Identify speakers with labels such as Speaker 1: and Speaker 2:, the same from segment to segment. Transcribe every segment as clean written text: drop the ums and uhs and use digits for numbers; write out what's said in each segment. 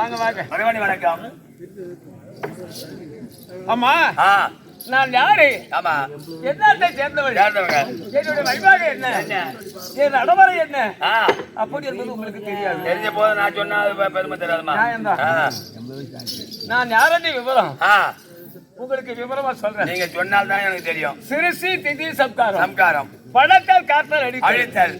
Speaker 1: வாங்க வாங்க.
Speaker 2: மறுபடி வணக்கம்.
Speaker 1: அம்மா நான் யாரு?
Speaker 2: ஆமா
Speaker 1: என்னத்தை சேர்ந்தவங்க? என்னுடைய வழிபாடு என்ன? என் நடைமுறை என்ன? அப்படி என்பது உங்களுக்கு தெரியாது.
Speaker 2: தெரிஞ்ச போது நான் சொன்னா பெருமை தெரியாதுமா.
Speaker 1: நான் யாருன்னு விவரம் உங்களுக்கு விவரமா சொல்றேன்.
Speaker 2: நீங்க சொன்னால்தான் எனக்கு தெரியும்.
Speaker 1: சிறுசி திதி சம்காரம்
Speaker 2: சம்காரம்
Speaker 1: படத்தால் காத்தல்
Speaker 2: அழித்தல்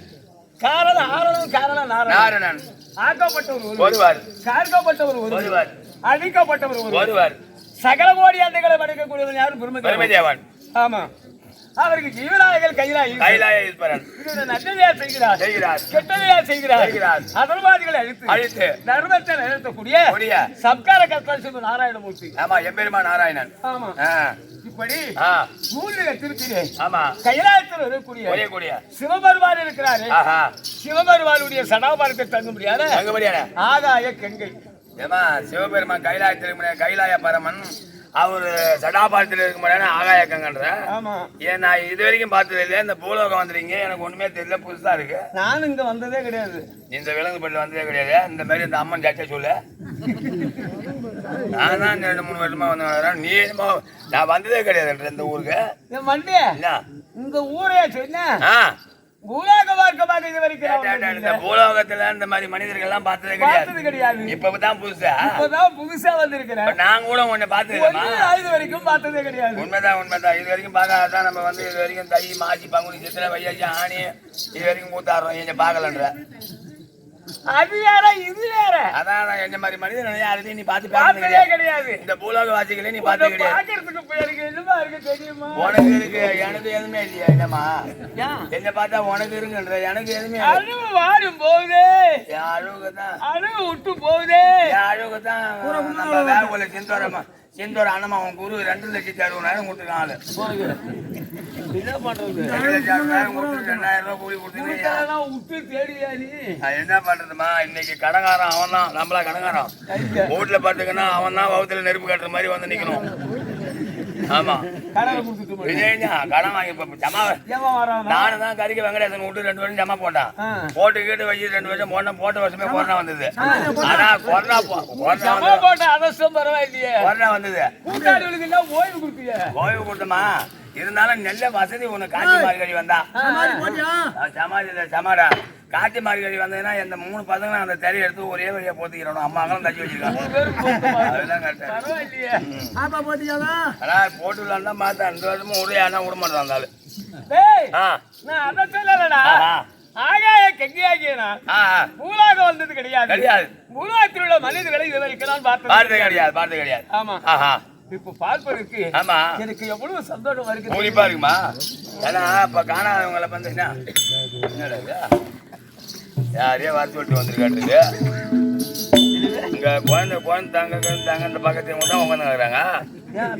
Speaker 1: காரணம் ஆரணம் காரணம்
Speaker 2: நாரணன்
Speaker 1: ஆக்கப்பட்டவர்
Speaker 2: ஒருவர்
Speaker 1: சார்க்கப்பட்டவர் ஒருவர் அழிக்கப்பட்டவர் ஒருவர் சகல கோடி ஆண்டுகளை படைக்கக்கூடியவன் யாரும்
Speaker 2: பெருமைதேவன்.
Speaker 1: ஆமா அவருக்கு ஜீவனாயகள் கைலாய
Speaker 2: ஈஸ்வரன்
Speaker 1: நல்லதையா செய்கிறார் கெட்டதையா செய்கிறார் அதர்வாதிகளை அழித்து தர்மத்தை நிறுத்தக்கூடிய சம்கார கர்த்தா நாராயணமூர்த்தி.
Speaker 2: ஆமா எம்பெருமா நாராயணன்.
Speaker 1: ஆமா இப்படி மூலிகை திருச்சிலே
Speaker 2: ஆமா
Speaker 1: கைலாயத்தில் வரக்கூடிய சிவபெருமான் இருக்கிறாரு. சிவபெருமானுடைய சடாபாரத்தை தங்க முடியாது ஆகாய கங்கை.
Speaker 2: ஏமா சிவபெருமான் கைலாயத்தில் கைலாய பரமன் அவரு சடாபாரத்தில் இருக்க முடியாது ஆகாய கங்கன்ற. ஏன் நான் இது வரைக்கும் பார்த்தது இல்லை. இந்த பூலோகம் வந்துறீங்க எனக்கு ஒண்ணுமே தெரியல, புதுசா இருக்கு.
Speaker 1: நானும் இங்க வந்ததே கிடையாது.
Speaker 2: இந்த விலங்கு பள்ளி வந்ததே கிடையாது. இந்த மாதிரி இந்த அம்மன் ஜாச்சா சொல்லு. நான் தான் 2-3 வருஷமா வந்து நீ நான் வந்ததே கிடையாது இந்த ஊருக்கு.
Speaker 1: வண்டியா இந்த ஊரே சொன்ன பூலோகமாக இது வரைக்கும்
Speaker 2: பூலோகத்துல இந்த மாதிரி மனிதர்கள் எல்லாம் பார்த்ததே கிடையாது. இப்பதான்
Speaker 1: புதுசா வந்திருக்கிறேன்.
Speaker 2: நான் கூட உன்னை பார்த்தது
Speaker 1: இது வரைக்கும் பார்த்ததே கிடையாது.
Speaker 2: உண்மைதான் இது வரைக்கும் பார்க்காதான் நம்ம வந்து இது வரைக்கும் தை மாசி பங்குனி சித்திரை வையாச்சி ஆணி இது வரைக்கும் கூத்தாடுறோம். என்ன பார்க்கலன்ற
Speaker 1: அது வேற இது வேற.
Speaker 2: அதான் என்ன மாதிரி மனிதன் யாரையும் நீ பார்த்ததே கிடையாது. இந்த பூலோக வாசிகளே நீ பார்த்தது கிடையாது. உனக்கு இருக்கு எனக்கு எதுவுமே இல்லையா? என்னமா என்ன பார்த்தா உனக்கு இருக்குன்ற எனக்கு எதுவுமே
Speaker 1: அழுவு வாடும் போகுது.
Speaker 2: அழுகுதான்
Speaker 1: அழுவு விட்டு போகுது.
Speaker 2: அழுகுதான் நம்ம வேற போல சிந்தோர அண்ணமா உன் குரு 2,60,60,000 கொடுத்துருக்காங்க.
Speaker 1: என்ன பண்றது?
Speaker 2: 2,60,000 கொடுத்து 2,000 ரூபாய் கூலி கொடுத்து என்ன பண்றதுமா? இன்னைக்கு கடங்காரன் அவன் தான். நம்மளா கடங்காரன் வீட்டுல பாத்துக்கன்னா அவன் தான் வகுத்துல நெருப்பு கட்டுற மாதிரி வந்து நிக்கணும். ஆமா கடன் வாங்கி நானும் தான் கறிக்கு வெங்கடேசன் விட்டு 2 வருஷம் ஜமா போட்டான். போட்டு கேட்டு வச்சு 2 வருஷம் போட்ட வருஷமே கொரோனா வந்தது. ஆனா கொரோனா வந்தது ஓய்வு கொடுத்தமா இருந்தாலும் நல்ல வசதி ஒண்ணு காட்சி மார்கழி வந்தா சமாடா காட்சி மார்கழி வந்ததுன்னா இந்த 3 பசங்க அந்த தறி எடுத்து ஒரே வழியா போத்திக்கிறோம். அம்மா அங்களும் தச்சு வச்சிருக்காங்க. அதுதான் ஆனா போட்டுலாம் தான் பார்த்தேன். 2 வருஷமும் ஒரே ஆனா விட மாட்டேன் இருந்தாலும்.
Speaker 1: ஆகாய கங்கியாகியனா பூலாக வந்தது கிடையாது. பூலாகத்தில் உள்ள மனிதர்களை இது வரைக்கும் நான் பார்த்தது
Speaker 2: கிடையாது.
Speaker 1: ஆமா இப்ப பார்ப்பதற்கு எனக்கு எவ்வளவு சந்தோஷமா இருக்கு.
Speaker 2: மூலிப்பா இருக்குமா? ஏன்னா இப்ப காணாதவங்களை பார்த்தீங்கன்னா யாரையே வர சொல்லிட்டு வந்திருக்காட்டு. இங்க குழந்தை தாங்க இந்த பக்கத்துல தான் உட்காந்துக்கிறாங்க.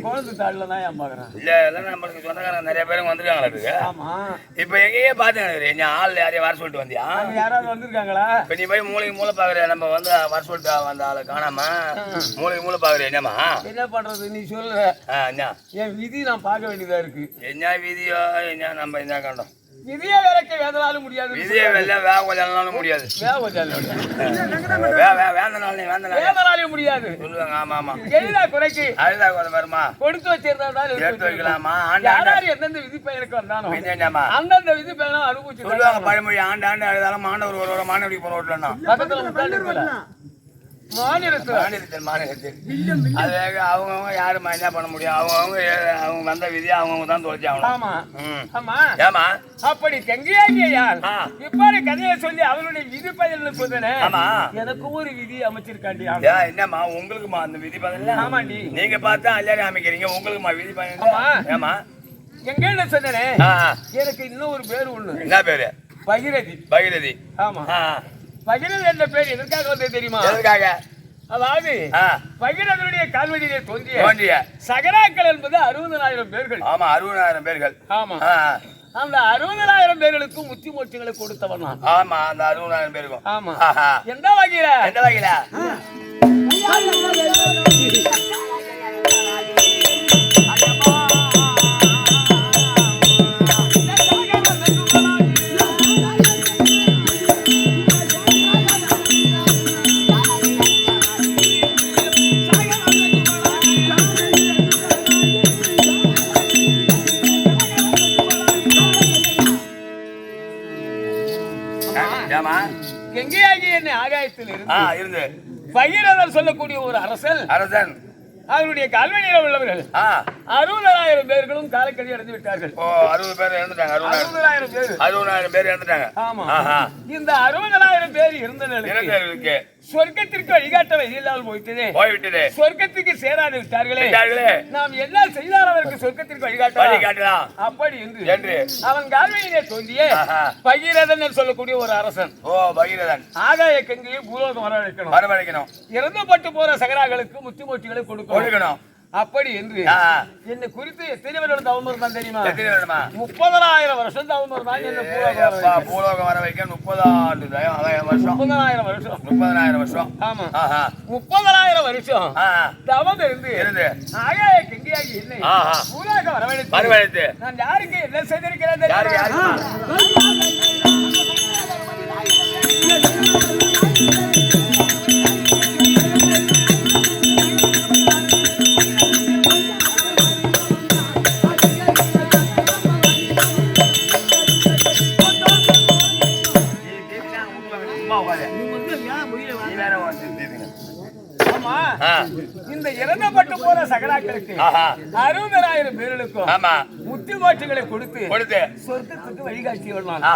Speaker 1: குழந்தை தாழ்லதான் ஏன் பாக்குறேன்.
Speaker 2: இல்ல எல்லாம் நம்மளுக்கு சொந்தக்காரங்க நிறைய பேரும் வந்திருக்காங்களா? இப்ப எங்கேயே பாத்துங்க ஆள் யாரையும் வர சொல்லிட்டு வந்தியா?
Speaker 1: யாராவது வந்திருக்காங்களா?
Speaker 2: இப்ப நீ போய் மூளை பாக்குற நம்ம வந்து வர சொல்லிட்டு வந்த ஆளை காணாம மூளை பாக்குற. என்னமா
Speaker 1: என்ன பண்றது நீ சொல்ற? என் விதி நான் பார்க்க வேண்டியதா இருக்கு.
Speaker 2: என்ன விதியோ என்ன நம்ம என்ன கண்டோம்.
Speaker 1: விதியை விளக்க வேதனாலும் முடியாது.
Speaker 2: விதியை வெல்ல வேதனாலும் முடியாது.
Speaker 1: வேதனாலும் முடியாது
Speaker 2: சொல்லுவாங்க. ஆமா ஆமா
Speaker 1: எளிதா குறைக்கு
Speaker 2: அழுதா குறை வருமா?
Speaker 1: கொடுத்து வச்சிருந்தா
Speaker 2: எடுத்து வைக்கலாமா?
Speaker 1: எந்தெந்த விதி பயனுக்கு வந்தாலும் அந்தந்த விதி பயணம் அனுபவிச்சு
Speaker 2: சொல்லுவாங்க. பழமொழி ஆண்டு அழுதாலும் மாணவர் ஒரு மாணவடி போன ஓட்டலன்னா
Speaker 1: பக்கத்துல மாநிலத்தில்
Speaker 2: அது அவங்கவுங்க யாருமா என்ன பண்ண முடியும்? அவங்க வந்த விதியை அவங்கவுங்க தான் தொலைச்சாங்க. ஏமா
Speaker 1: அப்படி கங்கியாகிய யார் இப்படி கதையை சொல்லி அவருடைய விதி பயன் சொன்னே. எனக்கு ஒரு விதி அமைச்சிருக்காண்டியா?
Speaker 2: என்னம்மா உங்களுக்குமா அந்த விதி பயன்?
Speaker 1: ஆமாண்டி
Speaker 2: நீங்க பார்த்தா எல்லாரும் அமைக்கிறீங்க. உங்களுக்குமா விதி பயன்? ஏமா
Speaker 1: எங்க சொன்னே எனக்கு இன்னும் ஒரு பேரு ஒண்ணு.
Speaker 2: என்ன பேரு?
Speaker 1: பகிரதி. ஆமா பகிரதி என்ற பேர் எதற்காக வந்தது தெரியுமா?
Speaker 2: எதற்காக?
Speaker 1: அதாவது பகிரதனுடைய கால்வழியிலே தோன்றிய சகராக்கள் என்பது 60,000 பேர்கள்.
Speaker 2: ஆமா 60,000 பேர்கள்.
Speaker 1: ஆமா அந்த 60,000 பேர்களுக்கு முத்தி மோட்சங்களை கொடுத்தவன் நான்.
Speaker 2: ஆமா அந்த 60,000 பேருக்கும்.
Speaker 1: ஆமா எந்த வகையில
Speaker 2: ஆமா.
Speaker 1: கங்கையாகி என்னை ஆகாயத்தில்
Speaker 2: இருந்து
Speaker 1: பகீரதன் சொல்லக்கூடிய ஒரு அரசன் அவருடைய கல்வெளியில் உள்ளவர்கள் 60,000 பேர்களும் காலக்கடி அடைந்து விட்டார்கள்.
Speaker 2: 60 பேர் இறந்துட்டாங்க.
Speaker 1: 60,000
Speaker 2: பேர் இறந்துட்டாங்க.
Speaker 1: ஆமா. இந்த 60,000 பேர் இருந்த நிலைக்கு சொர்க்கத்திற்கு வழிகாட்ட வழியில்லாமல் போய்விட்டது. சொர்க்கத்துக்கு சேராது விட்டார்களே. நாம் என்ன செய்தால் அவருக்கு சொர்க்கத்திற்கு வழிகாட்டலாம் அப்படி என்று அவன் கால்வெளியிலே தோன்றிய பகீரதன் சொல்லக்கூடிய ஒரு அரசன்.
Speaker 2: பகீரதன்
Speaker 1: ஆகாய கங்கையை பூலோகம் வரவழைக்கணும். இறந்துபட்டு போற சகராக்களுக்கு முத்திமூர்த்திகளை கொடுக்கணும். அப்படி என்று என்னை குறித்து எத்தனை வருடம் தவம் இருந்தான் தெரியுமா? 30,000 வருஷம் தவம் இருந்தான். என்ன
Speaker 2: பூலோகம் வர வைக்க 30,000 வருஷம். 30,000 வருஷம். ஆமா.
Speaker 1: 30,000 வருஷம் தவம் இருந்து ஆகாய கங்கையாகி என்னை பூலோகம் வரவழைத்து நான் யாருக்கு என்ன செய்திருக்கிறேன் தெரியுமா? இந்த இறந்தப்பட்டு போற சகராக்களுக்கு 60,000 பேர்களுக்கும் முத்தி மோட்சங்களை கொடுத்து சொர்க்கத்துக்கு வழிகாட்சி வரலாம்.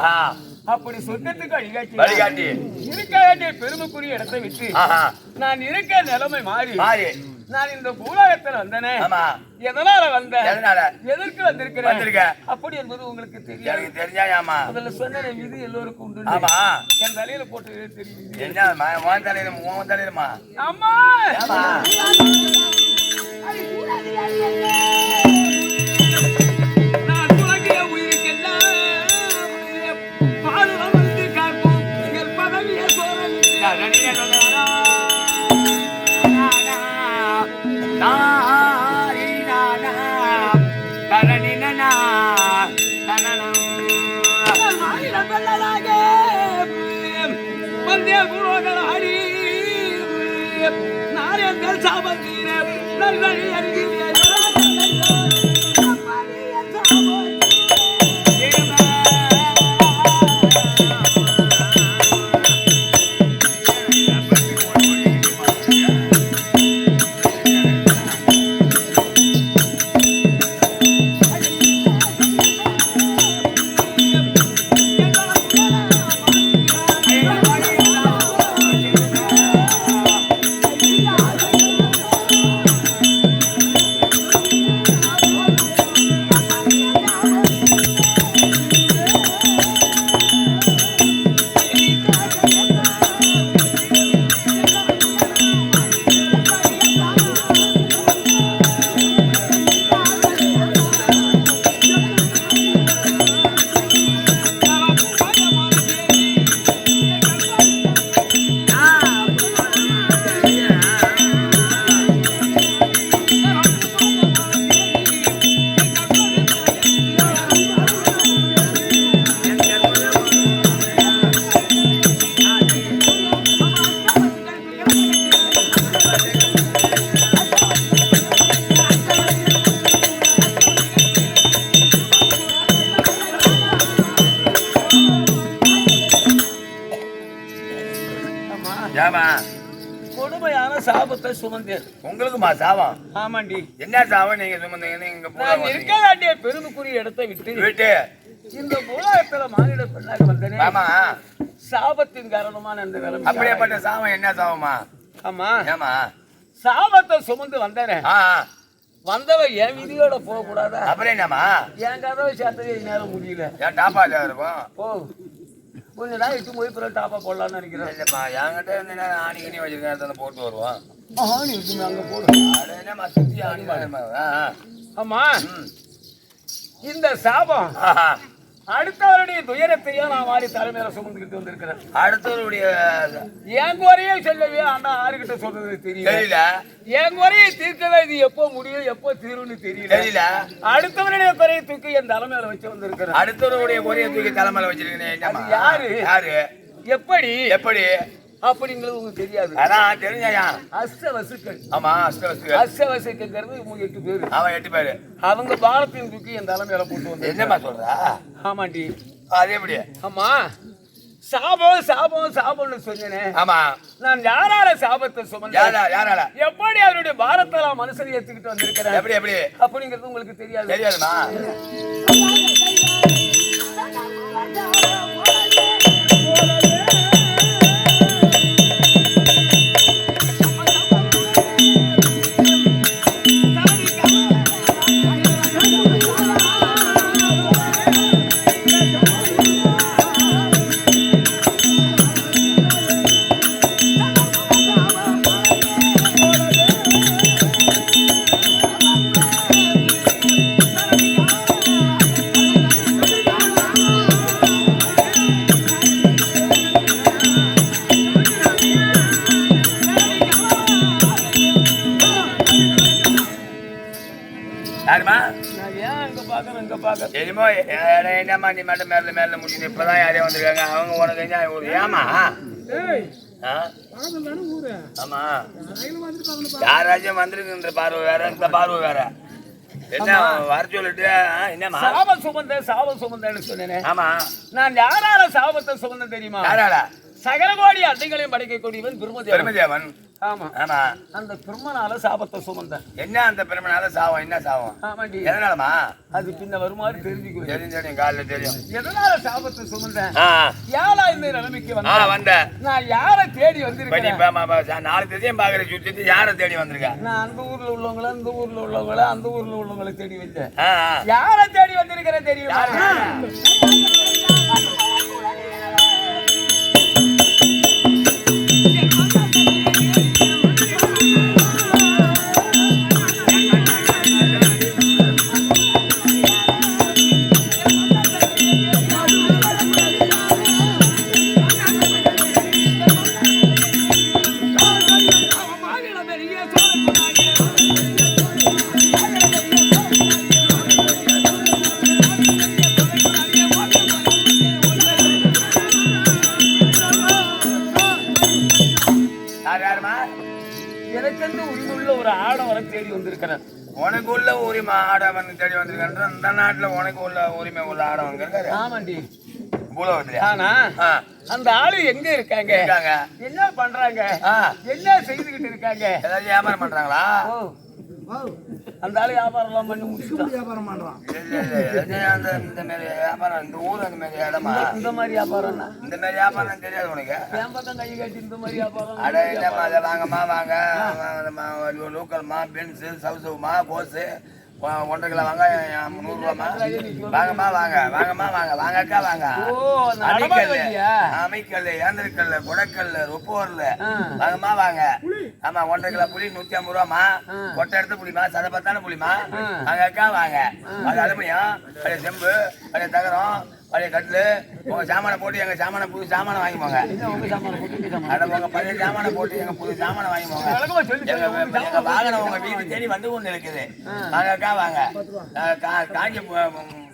Speaker 1: அப்படி சொர்க்கத்துக்கு வழிகாட்டி இருக்க வேண்டிய பெருமைக்குரிய இடத்தை விட்டு நான் இருக்க நிலைமை மாறி நான் இந்த பூலோகத்தில் வந்தனே. எதனால எதற்கு வந்திருக்கிறேன் அப்படி என்பது உங்களுக்கு தெரியும். முதல்ல சொன்ன இது எல்லோருக்கும் உண்டு. என் தலையில போட்டு தெரியும். ஆமா. நான் உலகிய உயிருக்கெல்லாம் பால் வந்து காக்கும் என் பதவியை கொடுமையான சாபத்தை சுமந்தேன்.
Speaker 2: உங்களுக்குமா சாபம்?
Speaker 1: ஆமாண்டி.
Speaker 2: என்ன சாபம் நீங்க சுமந்தீங்க?
Speaker 1: நான் இருக்க வேண்டிய பெருமைக்குரிய இடத்தை விட்டு இந்த பூலோகத்துல மானிட பெண்ணாக வந்தேனே.
Speaker 2: ஆமா.
Speaker 1: சாபத்தின் காரணமான இந்த நிலைமை.
Speaker 2: அப்படியேப்பட்ட சாபம் என்ன சாபமா?
Speaker 1: ஆமா.
Speaker 2: ஏமா
Speaker 1: சாபத்தை சுமந்து வந்தேனே. வந்தவ என் விதியோட போக கூடாதா?
Speaker 2: அப்புறம் என்னமா
Speaker 1: என் கதவை சேர்த்தது நேரம் முடியல.
Speaker 2: ஏன் டாப்பா இருக்கும்?
Speaker 1: போ கொஞ்ச நாள் இட்டு போய் பிறகு டாப்பா போடலாம்னு நினைக்கிறேன்.
Speaker 2: இல்லம்மா என்கிட்ட இருந்து ஆணி கணி வச்சிருக்கேன் போட்டு வருவோம்.
Speaker 1: ஆணி இருக்குமே அங்க போடு.
Speaker 2: என்னம்மா சுத்தி ஆணி.
Speaker 1: ஆமா. இந்த சாபம் அடுத்தவருடைய துயரத்தையும் நான் வாரி தலைமையில சுமந்துக்கிட்டு வந்திருக்கிறேன்.
Speaker 2: அடுத்தவருடைய
Speaker 1: என் குறையை சொல்லவே ஆனா யாருக்கிட்ட சொல்றது தெரியல. என் குறையை தீர்க்கவே இது எப்போ முடியும் எப்போ தீரும்னு தெரியல. அடுத்தவருடைய குறையை தூக்கி என் தலைமையில வச்சு வந்திருக்கிறேன்.
Speaker 2: அடுத்தவருடைய குறையை தூக்கி தலைமையில வச்சிருக்கேன்.
Speaker 1: யாரு எப்படி
Speaker 2: எப்படி
Speaker 1: அப்படிங்கிறது உங்களுக்கு தெரியாது.
Speaker 2: அதான் தெரிஞ்சா
Speaker 1: அஷ்டவசுக்கள்.
Speaker 2: ஆமா அஷ்டவசுக்கள்.
Speaker 1: அஷ்டவசுக்கிறது 8 பேரு.
Speaker 2: அவன் 8 பேரு.
Speaker 1: அவங்க பாரத்தின் தூக்கி என் தலைமையில போட்டு வந்து.
Speaker 2: என்னமா சொல்றா?
Speaker 1: ஆமாண்டி.
Speaker 2: அது எப்படி?
Speaker 1: ஆமா சாபம் சாபம் சாபம்னு சொன்னேனே.
Speaker 2: ஆமா.
Speaker 1: நான் யாரால சாபத்தை சுமந்தேன்?
Speaker 2: யாரால?
Speaker 1: எப்படி அவருடைய பாரத்தெல்லாம் மனசுல ஏத்துக்கிட்டு வந்திருக்கிறேன்.
Speaker 2: எப்படி எப்படி
Speaker 1: அப்படிங்கிறது உங்களுக்கு தெரியாது.
Speaker 2: தெரியாதுமா? யாருமா?
Speaker 1: நான் ஏன் அங்க பாக்குறேன் இங்க பாக்குறேன்?
Speaker 2: தெரியுமோ என்னம்மா நீ மட்டும் மேல மேல முடியுது. இப்பதான் யாரையும் வந்திருக்காங்க. அவங்க உனக்கு என்ன ஏமா? ஆமா, யாராச்சும் வந்திருக்குன்ற பார்வை வேற, இந்த பார்வை வேற. என்ன வர சொல்லிட்டு என்னமா?
Speaker 1: சாபம் சுமந்தேன்னு சொன்னேனே.
Speaker 2: ஆமா.
Speaker 1: நான் யாரால சாபத்தை சுமந்தேன் தெரியுமா?
Speaker 2: யாரால?
Speaker 1: சகல கோடி அட்டைகளையும் படைக்கக்கூடியவன்
Speaker 2: பிரம்மதேவன்.
Speaker 1: ஆமா
Speaker 2: ஆமா.
Speaker 1: அந்த பிரம்மனால சாபத்தை சுமந்தேன்.
Speaker 2: என்ன அந்த பிரம்மனால சாவம்? என்ன சாவம்?
Speaker 1: ஆமாண்டி.
Speaker 2: எதனாலமா?
Speaker 1: அது பின்ன வருமாறு தெரிஞ்சுக்கோ.
Speaker 2: தெரியும் காலில் தெரியும்.
Speaker 1: எதனால சாபத்தை சுமந்தேன்? யாரா இந்த நிலைமைக்கு வந்த நான் யாரை தேடி வந்திருக்கேன்?
Speaker 2: நாலு தேதியும் பாக்குற சுத்தி யாரை தேடி வந்திருக்கேன்?
Speaker 1: நான் அந்த ஊர்ல உள்ளவங்கள, இந்த ஊர்ல உள்ளவங்கள, அந்த ஊர்ல உள்ளவங்களை தேடி வந்தேன். யாரை தேடி வந்திருக்கிறேன் தெரியுமா? எனக்கென்று உரிமையுள்ள ஒரு ஆடவரை தேடி வந்திருக்கிறேன்.
Speaker 2: உனக்கு உள்ள உரிமை ஆடவன் தேடி வந்திருக்கேன். இந்த நாட்டுல உனக்கு உள்ள உரிமை உள்ள ஆடவங்க இருக்காரு.
Speaker 1: ஆமாண்டி.
Speaker 2: ஆனா
Speaker 1: அந்த ஆளு எங்க இருக்காங்க? என்ன பண்றாங்க? என்ன செய்துகிட்டு இருக்காங்க?
Speaker 2: ஏதாவது வியாபாரம் பண்றாங்களா?
Speaker 1: அந்த ஆளு வியாபாரம் எல்லாம் பண்ணி முடிச்சுட்டான்.
Speaker 3: வியாபாரம் பண்றான்.
Speaker 2: இந்த மாதிரி வியாபாரம் இந்த ஊர் அந்த மாதிரி இடமா?
Speaker 1: இந்த மாதிரி வியாபாரம்
Speaker 2: இந்த மாதிரி வியாபாரம் தெரியாது உனக்கு?
Speaker 1: வியாபாரம் கை காட்டி இந்த மாதிரி வியாபாரம்.
Speaker 2: அட என்னம்மா அதை வாங்கம்மா வாங்க. லோக்கல்மா, பென்சு, சவுசவுமா, கோஸு, 1.5 கிலோ வெங்காயம் 100 ரூபாமா? வாங்கம்மா வாங்க, வாங்கம்மா வாங்க, வாங்கக்கா வாங்க. அமைக்கல், ஏந்திரக்கல், குடக்கல், ரொப்போர்ல வாங்கம்மா வாங்க. ஆமா, 1.5 கிலோ புளி 150 ரூபாமா? கொட்டை எடுத்து புளிமா? சதப்பத்தான புளிமா? வாங்கக்கா வாங்க. அது அலுமினியம், அது செம்பு, அது தகரம், பழைய கட்டிலு. உங்க சாமான போட்டு எங்க சாமான புது சாமான வாங்கிப்போங்க. அட உங்க பழைய சாமான போட்டு எங்க புது சாமான வாங்கிப்போங்க. எங்க வாகனம் உங்க வீட்டு தேடி வந்து கொண்டு இருக்குது. வாங்கக்கா வாங்க.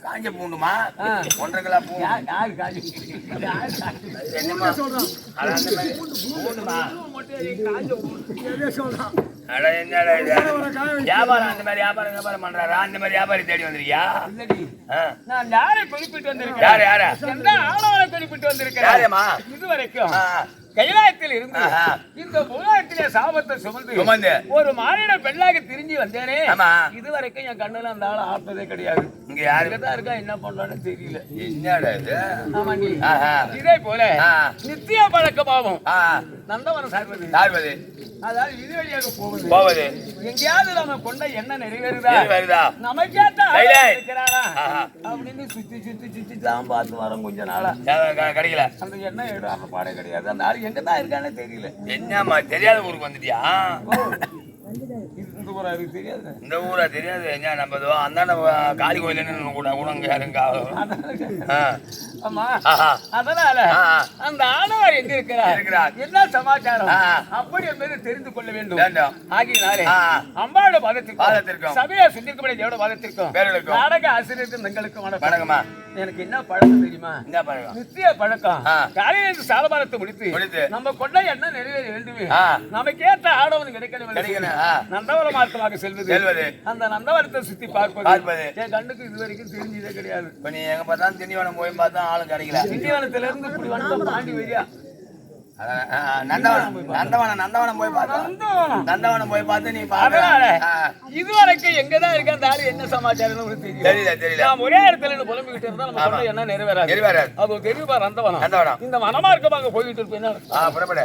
Speaker 2: காஞ்ச பூண்டுமா? 1.5 கிலோ பூ. என்னமா பூண்டுமா? அட என்னடா இது வியாபாரம்? அந்த மாதிரி வியாபாரம் பண்றாரா? அந்த மாதிரி வியாபாரி தேடி வந்திருக்கியா?
Speaker 1: நான் யாரை குறிப்பிட்டு வந்திருக்கேன்?
Speaker 2: யார
Speaker 1: எந்த ஆளவரை குறிப்பிட்டு வந்திருக்கேன்?
Speaker 2: யாரேமா?
Speaker 1: இதுவரைக்கும் கைலாயத்தில் இருந்து இந்த பூலகத்திலே சாபத்தை சுமந்து ஒரு மாநில பெண்ணாக திரிஞ்சு வந்தேனே. இதுவரைக்கும் என் கண்ணுல அந்த ஆளை ஆட்டதே கிடையாது.
Speaker 2: இங்க யாருதான்
Speaker 1: இருக்கா, என்ன பண்றான்னு தெரியல.
Speaker 2: என்னடா இது?
Speaker 1: ஆமாண்டி. இதே போல நித்திய பழக்கமாகும் நந்தவனம் சார்வது, அதாவது இது வழியாக போவது எங்கேயாவது நம்ம கொண்ட எண்ணம் நிறைவேறுதா, நமக்கேத்த இருக்கிறாரா அப்படின்னு சுத்தி தான் பார்த்து வரோம். கொஞ்ச நாளா
Speaker 2: கிடைக்கல.
Speaker 1: அந்த எண்ணம் எடுற பாடே கிடையாது. அந்த ஆள் எங்கதான் இருக்கானே தெரியல.
Speaker 2: என்னம்மா தெரியாத ஊருக்கு வந்துட்டியா?
Speaker 1: இந்த ஊரா இருக்கு தெரியாது.
Speaker 2: இந்த ஊரா தெரியாது. என்ன நம்ம அந்தாண்ட காளி கோயில் கூட அங்க யாருங்க?
Speaker 1: ஆமா, அதனால அந்த ஆடவர் எங்க இருக்கிறார், என்ன சமாச்சாரம் அப்படி என்பதை தெரிந்து கொள்ள வேண்டும். ஆகினாலே அம்பாவோட பாதத்திற்கும் சபையை சுத்திருக்கக்கூடிய தேவோட பாதத்திற்கும் நாடக ஆசிரியருக்கு எங்களுக்கு வணக்கமா. எனக்கு என்ன பழக்கம் தெரியுமா?
Speaker 2: என்ன பழக்கம்?
Speaker 1: நித்திய பழக்கம். காலையில சாலபாரத்தை முடித்து நம்ம கொண்ட எண்ணம் நிறைவேற வேண்டுமே, நமக்கு ஏற்ற ஆடவன் கிடைக்கணும். நந்தவன மார்க்கமாக செல்வது, அந்த நந்தவனத்தை சுத்தி பார்ப்பது என் கண்ணுக்கு இது வரைக்கும் தெரிஞ்சதே கிடையாது.
Speaker 2: இப்ப நீ எங்க பார்த்தாலும் திண்டிவனம் போய் பார்த்தா ஆளும் கிடைக்கல.
Speaker 1: திண்டிவனத்துல இருந்து இப்படி வந்து தாண்டி வரியா
Speaker 2: நந்தவனம் போய் பார்த்தோம். நந்தவனம் போய் பார்த்து நீ
Speaker 1: இதுவரைக்கும் எங்கதான் இருக்க அந்த ஆளு என்ன சமாச்சாரம் தெரியல. நான் ஒரே இடத்துல புலம்பிக்கிட்டு இருந்தா நம்ம என்ன நிறைவேறாது. அது தெரியுமா? நந்தவனம். இந்த வனமார்க்கமாக போயிட்டு இருப்பேன்.
Speaker 2: புறப்பட